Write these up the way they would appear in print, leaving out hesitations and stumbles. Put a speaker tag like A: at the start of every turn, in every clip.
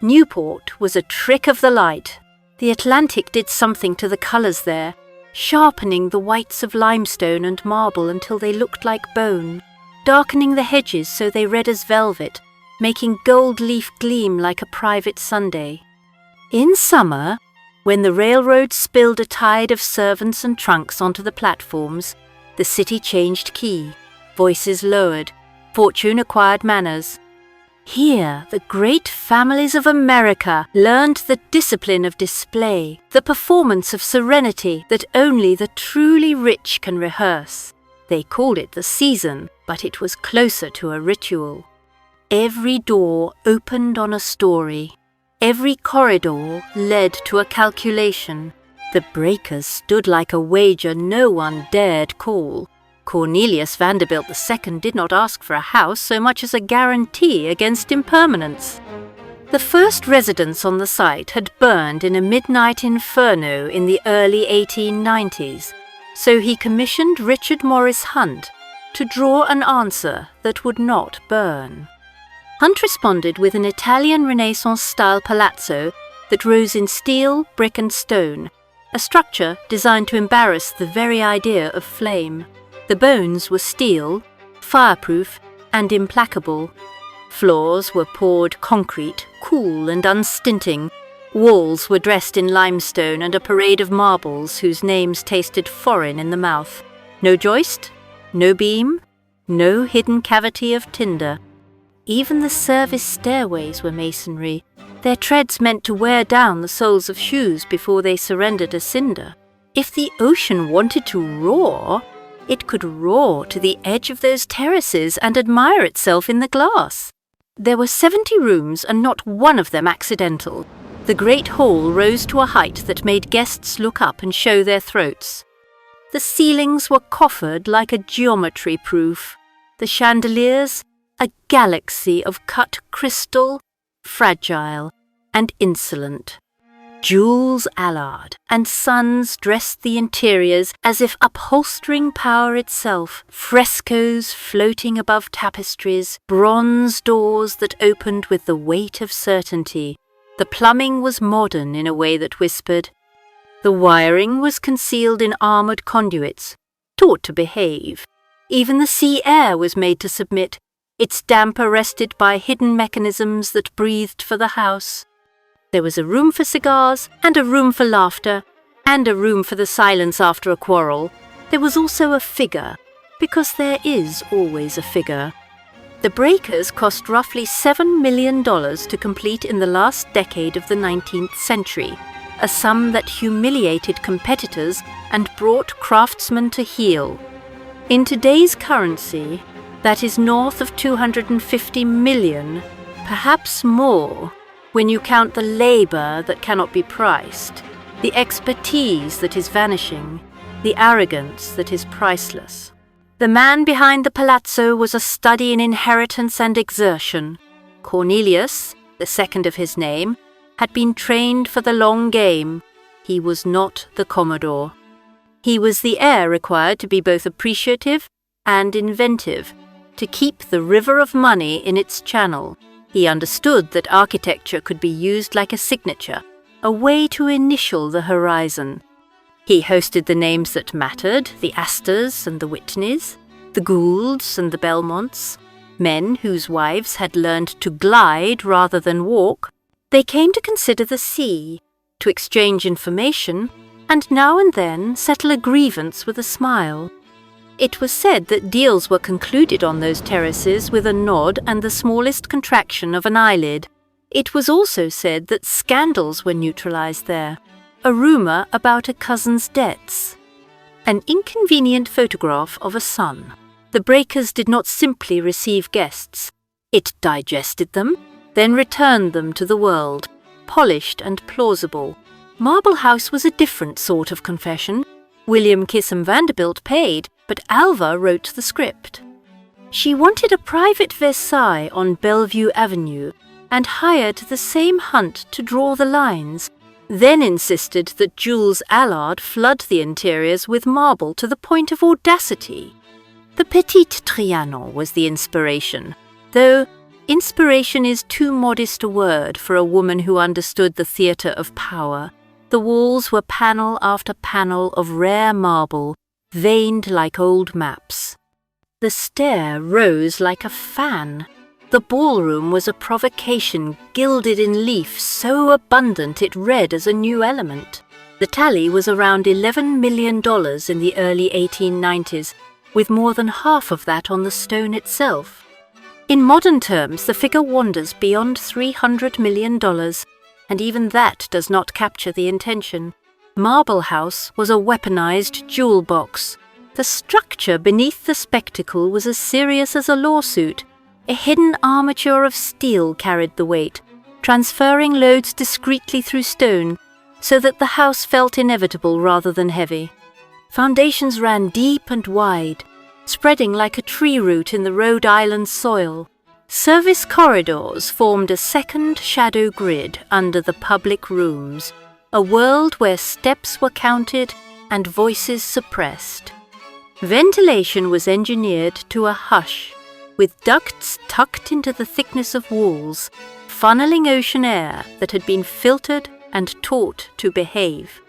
A: Newport was a trick of the light. The Atlantic did something to the colours there, sharpening the whites of limestone and marble until they looked like bone, darkening the hedges so they read as velvet, making gold leaf gleam like a private Sunday. In summer, when the railroad spilled a tide of servants and trunks onto the platforms, the city changed key, voices lowered, fortune acquired manners. Here, the great families of America learned the discipline of display, the performance of serenity that only the truly rich can rehearse. They called it the season, but it was closer to a ritual. Every door opened on a story. Every corridor led to a calculation. The breakers stood like a wager no one dared call. Cornelius Vanderbilt II did not ask for a house so much as a guarantee against impermanence. The first residence on the site had burned in a midnight inferno in the early 1890s, so he commissioned Richard Morris Hunt to draw an answer that would not burn. Hunt responded with an Italian Renaissance-style palazzo that rose in steel, brick and stone, a structure designed to embarrass the very idea of flame. The bones were steel, fireproof and implacable. Floors were poured concrete, cool and unstinting. Walls were dressed in limestone and a parade of marbles whose names tasted foreign in the mouth. No joist, no beam, no hidden cavity of tinder. Even the service stairways were masonry. Their treads meant to wear down the soles of shoes before they surrendered a cinder. If the ocean wanted to roar, it could roar to the edge of those terraces and admire itself in the glass. There were 70 rooms and not one of them accidental. The great hall rose to a height that made guests look up and show their throats. The ceilings were coffered like a geometry proof. The chandeliers, a galaxy of cut crystal, fragile and insolent. Jules Allard and Sons dressed the interiors as if upholstering power itself, frescoes floating above tapestries, bronze doors that opened with the weight of certainty. The plumbing was modern in a way that whispered. The wiring was concealed in armoured conduits, taught to behave. Even the sea air was made to submit, its damp arrested by hidden mechanisms that breathed for the house. There was a room for cigars, and a room for laughter, and a room for the silence after a quarrel. There was also a figure, because there is always a figure. The breakers cost roughly $7 million to complete in the last decade of the 19th century, a sum that humiliated competitors and brought craftsmen to heel. In today's currency, that is north of 250 million, perhaps more, when you count the labour that cannot be priced, the expertise that is vanishing, the arrogance that is priceless. The man behind the palazzo was a study in inheritance and exertion. Cornelius, the second of his name, had been trained for the long game. He was not the Commodore. He was the heir required to be both appreciative and inventive, to keep the river of money in its channel. He understood that architecture could be used like a signature, a way to initial the horizon. He hosted the names that mattered, the Astors and the Whitneys, the Goulds and the Belmonts, men whose wives had learned to glide rather than walk. They came to consider the sea, to exchange information, and now and then settle a grievance with a smile. It was said that deals were concluded on those terraces with a nod and the smallest contraction of an eyelid. It was also said that scandals were neutralized there, a rumor about a cousin's debts, an inconvenient photograph of a son. The breakers did not simply receive guests. It digested them, then returned them to the world, polished and plausible. Marble House was a different sort of confession. William Kissam Vanderbilt paid, but Alva wrote the script. She wanted a private Versailles on Bellevue Avenue and hired the same Hunt to draw the lines, then insisted that Jules Allard flood the interiors with marble to the point of audacity. The Petit Trianon was the inspiration, though Inspiration is too modest a word for a woman who understood the theatre of power. The walls were panel after panel of rare marble, veined like old maps. The stair rose like a fan. The ballroom was a provocation gilded in leaf so abundant it read as a new element. The tally was around $11 million in the early 1890s, with more than half of that on the stone itself. In modern terms, the figure wanders beyond $300 million, and even that does not capture the intention. Marble House was a weaponized jewel box. The structure beneath the spectacle was as serious as a lawsuit. A hidden armature of steel carried the weight, transferring loads discreetly through stone, so that the house felt inevitable rather than heavy. Foundations ran deep and wide, spreading like a tree root in the Rhode Island soil. Service corridors formed a second shadow grid under the public rooms, a world where steps were counted and voices suppressed. Ventilation was engineered to a hush, with ducts tucked into the thickness of walls, funneling ocean air that had been filtered and taught to behave.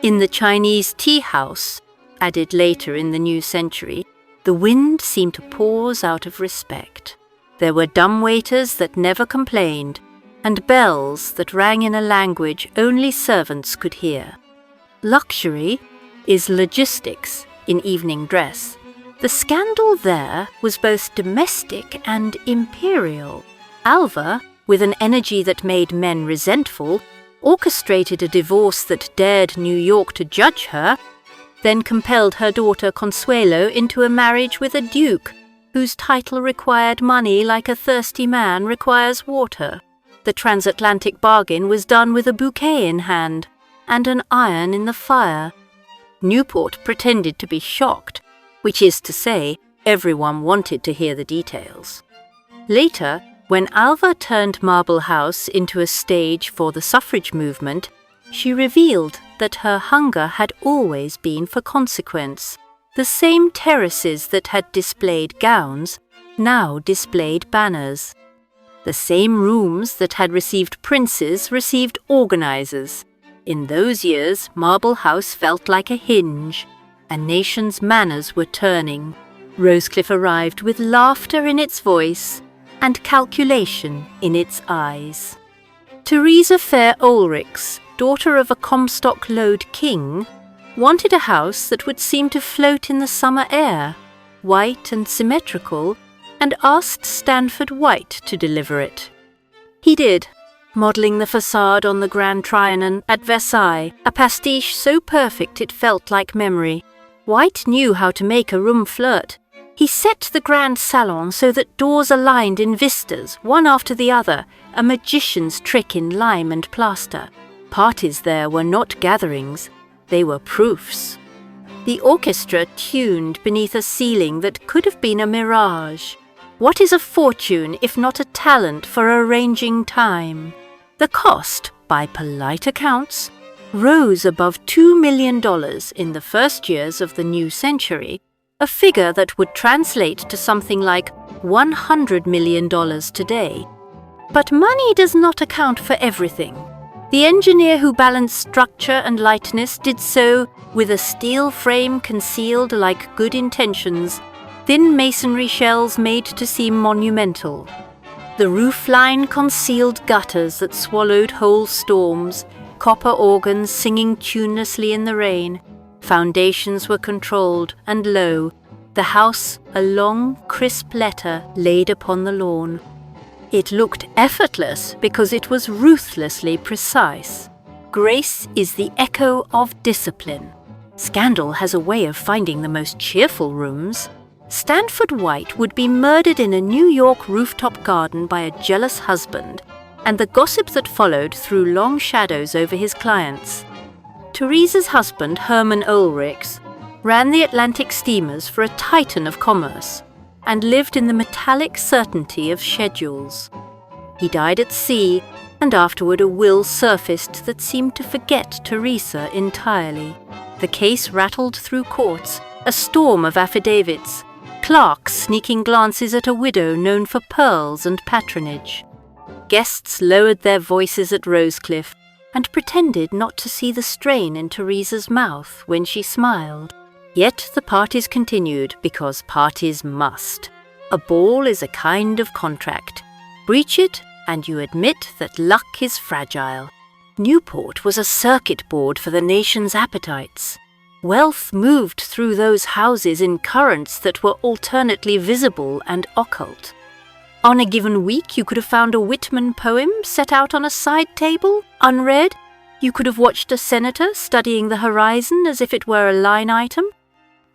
A: In the Chinese tea house, added later in the new century, the wind seemed to pause out of respect. There were dumbwaiters that never complained, and bells that rang in a language only servants could hear. Luxury is logistics in evening dress. The scandal there was both domestic and imperial. Alva, with an energy that made men resentful, orchestrated a divorce that dared New York to judge her, then compelled her daughter Consuelo into a marriage with a duke, whose title required money like a thirsty man requires water. The transatlantic bargain was done with a bouquet in hand and an iron in the fire. Newport pretended to be shocked, which is to say, everyone wanted to hear the details. Later, when Alva turned Marble House into a stage for the suffrage movement, she revealed that her hunger had always been for consequence. The same terraces that had displayed gowns now displayed banners. The same rooms that had received princes received organizers. In those years, Marble House felt like a hinge. A nation's manners were turning. Rosecliff arrived with laughter in its voice and calculation in its eyes. Teresa Fair Ulrichs, daughter of a Comstock Lode king, wanted a house that would seem to float in the summer air, white and symmetrical, and asked Stanford White to deliver it. He did, modelling the facade on the Grand Trianon at Versailles, a pastiche so perfect it felt like memory. White knew how to make a room flirt. He set the grand salon so that doors aligned in vistas, one after the other, a magician's trick in lime and plaster. Parties there were not gatherings, they were proofs. The orchestra tuned beneath a ceiling that could have been a mirage. What is a fortune if not a talent for arranging time? The cost, by polite accounts, rose above $2 million in the first years of the new century, a figure that would translate to something like $100 million today. But money does not account for everything. The engineer who balanced structure and lightness did so with a steel frame concealed like good intentions, thin masonry shells made to seem monumental. The roofline concealed gutters that swallowed whole storms, copper organs singing tunelessly in the rain. Foundations were controlled and low, the house a long, crisp letter laid upon the lawn. It looked effortless because it was ruthlessly precise. Grace is the echo of discipline. Scandal has a way of finding the most cheerful rooms. Stanford White would be murdered in a New York rooftop garden by a jealous husband, and the gossip that followed threw long shadows over his clients. Teresa's husband, Herman Ulrichs, ran the Atlantic steamers for a titan of commerce and lived in the metallic certainty of schedules. He died at sea, and afterward a will surfaced that seemed to forget Teresa entirely. The case rattled through courts, a storm of affidavits. clerks sneaking glances at a widow known for pearls and patronage. Guests lowered their voices at Rosecliff and pretended not to see the strain in Teresa's mouth when she smiled. Yet the parties continued because parties must. A ball is a kind of contract. Breach it and you admit that luck is fragile. Newport was a circuit board for the nation's appetites. Wealth moved through those houses in currents that were alternately visible and occult. On a given week, you could have found a Whitman poem set out on a side table, unread. You could have watched a senator studying the horizon as if it were a line item.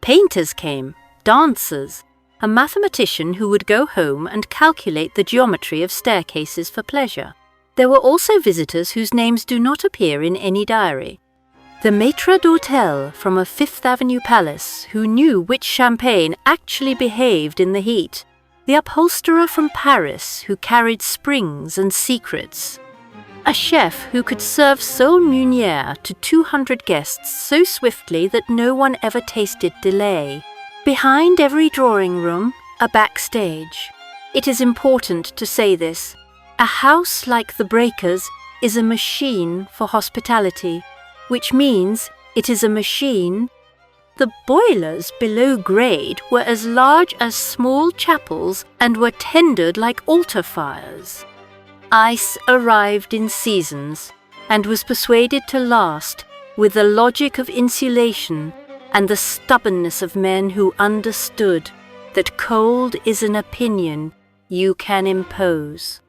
A: Painters came, dancers, a mathematician who would go home and calculate the geometry of staircases for pleasure. There were also visitors whose names do not appear in any diary. The maître d'hôtel from a Fifth Avenue palace who knew which champagne actually behaved in the heat. The upholsterer from Paris who carried springs and secrets. A chef who could serve sole meunière to 200 guests so swiftly that no one ever tasted delay. Behind every drawing room, a backstage. It is important to say this. A house like the Breakers is a machine for hospitality, which means it is a machine. The boilers below grade were as large as small chapels and were tendered like altar fires. Ice arrived in seasons and was persuaded to last with the logic of insulation and the stubbornness of men who understood that cold is an opinion you can impose.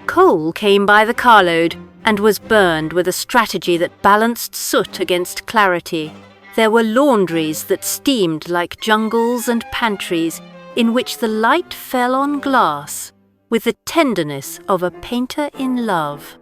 A: Coal came by the carload and was burned with a strategy that balanced soot against clarity. There were laundries that steamed like jungles and pantries in which the light fell on glass with the tenderness of a painter in love.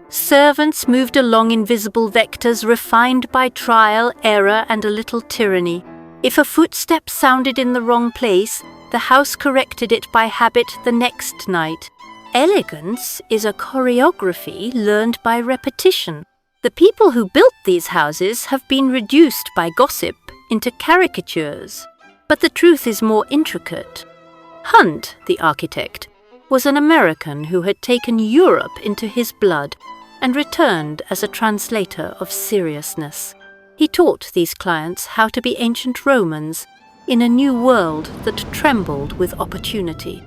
A: Servants moved along invisible vectors refined by trial, error, and a little tyranny. If a footstep sounded in the wrong place, the house corrected it by habit the next night. Elegance is a choreography learned by repetition. The people who built these houses have been reduced by gossip into caricatures. But the truth is more intricate. Hunt, the architect, was an American who had taken Europe into his blood and returned as a translator of seriousness. He taught these clients how to be ancient Romans in a new world that trembled with opportunity.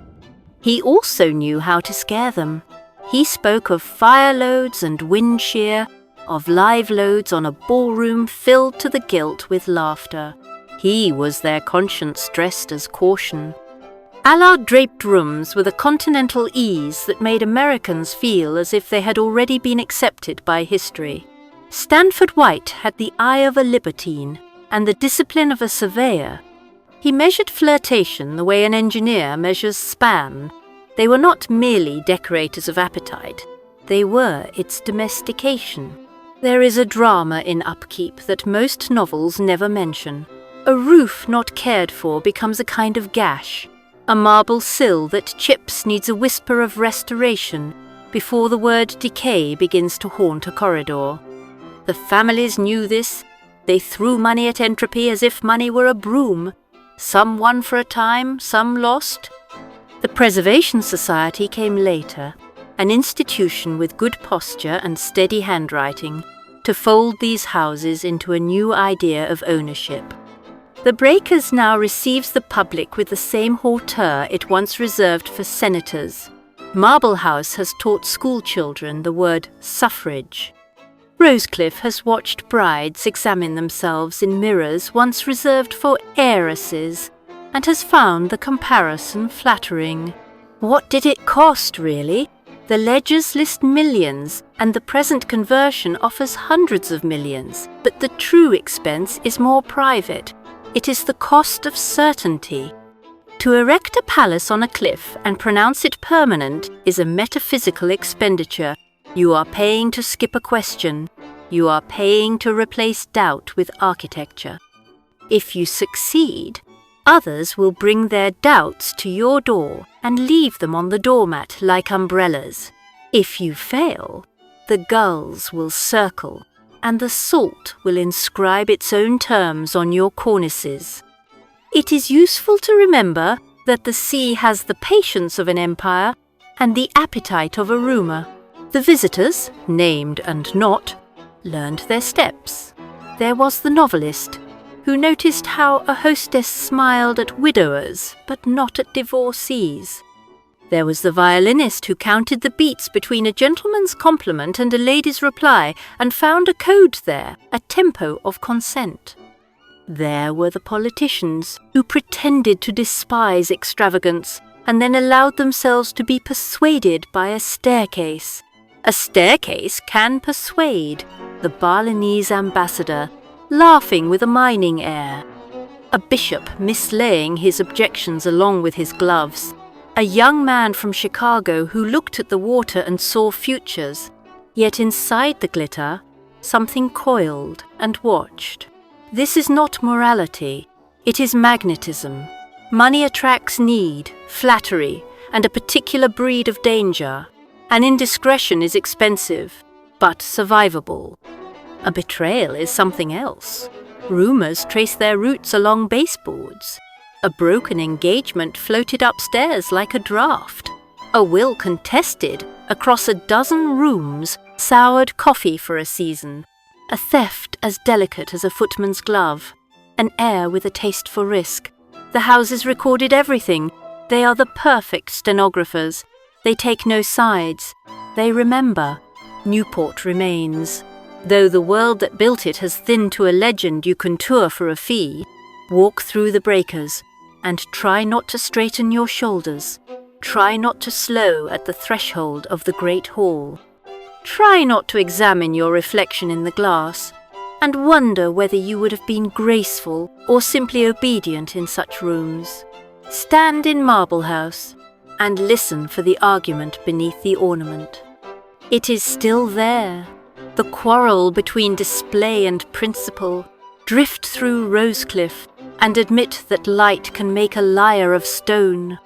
A: He also knew how to scare them. He spoke of fire loads and wind shear, of live loads on a ballroom filled to the gilt with laughter. He was their conscience dressed as caution. Allard draped rooms with a continental ease that made Americans feel as if they had already been accepted by history. Stanford White had the eye of a libertine and the discipline of a surveyor. He measured flirtation the way an engineer measures span. They were not merely decorators of appetite. They were its domestication. There is a drama in upkeep that most novels never mention. A roof not cared for becomes a kind of gash. A marble sill that chips needs a whisper of restoration before the word decay begins to haunt a corridor. The families knew this. They threw money at entropy as if money were a broom. Some won for a time, some lost. The Preservation Society came later, an institution with good posture and steady handwriting, to fold these houses into a new idea of ownership. The Breakers now receives the public with the same hauteur it once reserved for senators. Marble House has taught school children the word suffrage. Rosecliff has watched brides examine themselves in mirrors once reserved for heiresses, and has found the comparison flattering. What did it cost, really? The ledgers list millions, and the present conversion offers hundreds of millions, but the true expense is more private. It is the cost of certainty. To erect a palace on a cliff and pronounce it permanent is a metaphysical expenditure. You are paying to skip a question. You are paying to replace doubt with architecture. If you succeed, others will bring their doubts to your door and leave them on the doormat like umbrellas. If you fail, the gulls will circle and the salt will inscribe its own terms on your cornices. It is useful to remember that the sea has the patience of an empire and the appetite of a rumour. The visitors, named and not, learned their steps. There was the novelist, who noticed how a hostess smiled at widowers but not at divorcees. There was the violinist who counted the beats between a gentleman's compliment and a lady's reply and found a code there, a tempo of consent. There were the politicians who pretended to despise extravagance and then allowed themselves to be persuaded by a staircase. A staircase can persuade, the Balinese ambassador, laughing with a mining air. A bishop mislaying his objections along with his gloves. A young man from Chicago who looked at the water and saw futures, yet inside the glitter, something coiled and watched. This is not morality, it is magnetism. Money attracts need, flattery, and a particular breed of danger. An indiscretion is expensive, but survivable. A betrayal is something else. Rumours trace their roots along baseboards. A broken engagement floated upstairs like a draft. A will contested across a dozen rooms soured coffee for a season. A theft as delicate as a footman's glove. An heir with a taste for risk. The houses recorded everything. They are the perfect stenographers. They take no sides. They remember. Newport remains. Though the world that built it has thinned to a legend you can tour for a fee, walk through the breakers and try not to straighten your shoulders. Try not to slow at the threshold of the great hall. Try not to examine your reflection in the glass and wonder whether you would have been graceful or simply obedient in such rooms. Stand in Marble House and listen for the argument beneath the ornament. It is still there. The quarrel between display and principle. Drift through Rosecliff and admit that light can make a liar of stone.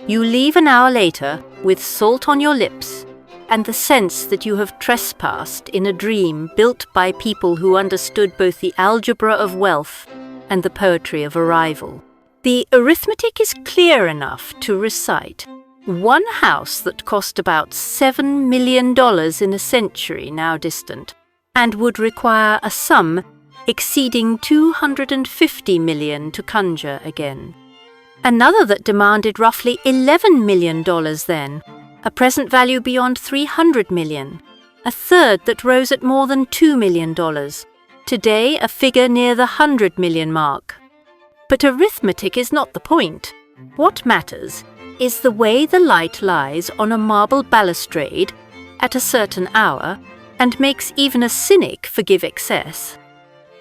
A: You leave an hour later with salt on your lips and the sense that you have trespassed in a dream built by people who understood both the algebra of wealth and the poetry of arrival. The arithmetic is clear enough to recite. One house that cost about $7 million in a century now distant, and would require a sum exceeding $250 million to conjure again. Another that demanded roughly $11 million then, a present value beyond $300 million. A third that rose at more than $2 million. Today a figure near the $100 million mark. But arithmetic is not the point. What matters is the way the light lies on a marble balustrade at a certain hour and makes even a cynic forgive excess.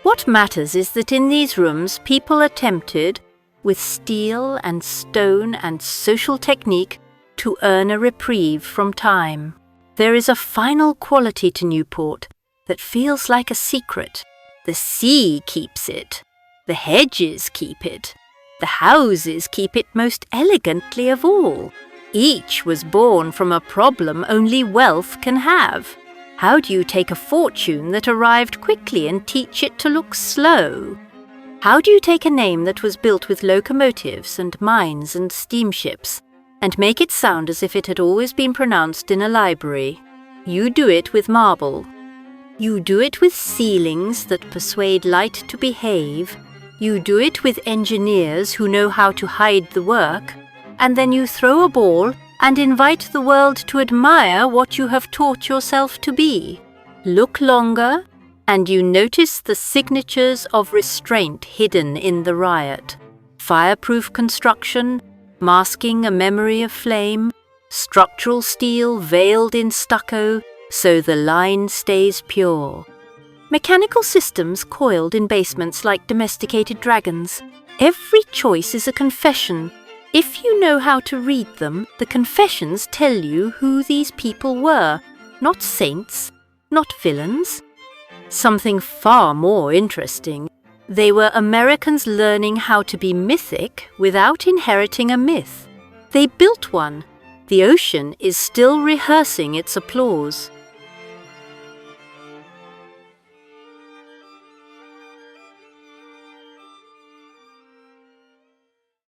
A: What matters is that in these rooms people attempted, with steel and stone and social technique, to earn a reprieve from time. There is a final quality to Newport that feels like a secret. The sea keeps it. The hedges keep it. The houses keep it most elegantly of all. Each was born from a problem only wealth can have. How do you take a fortune that arrived quickly and teach it to look slow? How do you take a name that was built with locomotives and mines and steamships and make it sound as if it had always been pronounced in a library? You do it with marble. You do it with ceilings that persuade light to behave. You do it with engineers who know how to hide the work, and then you throw a ball and invite the world to admire what you have taught yourself to be. Look longer, and you notice the signatures of restraint hidden in the riot. Fireproof construction, masking a memory of flame, structural steel veiled in stucco, so the line stays pure. Mechanical systems coiled in basements like domesticated dragons. Every choice is a confession. If you know how to read them, the confessions tell you who these people were. Not saints, not villains. Something far more interesting. They were Americans learning how to be mythic without inheriting a myth. They built one. The ocean is still rehearsing its applause.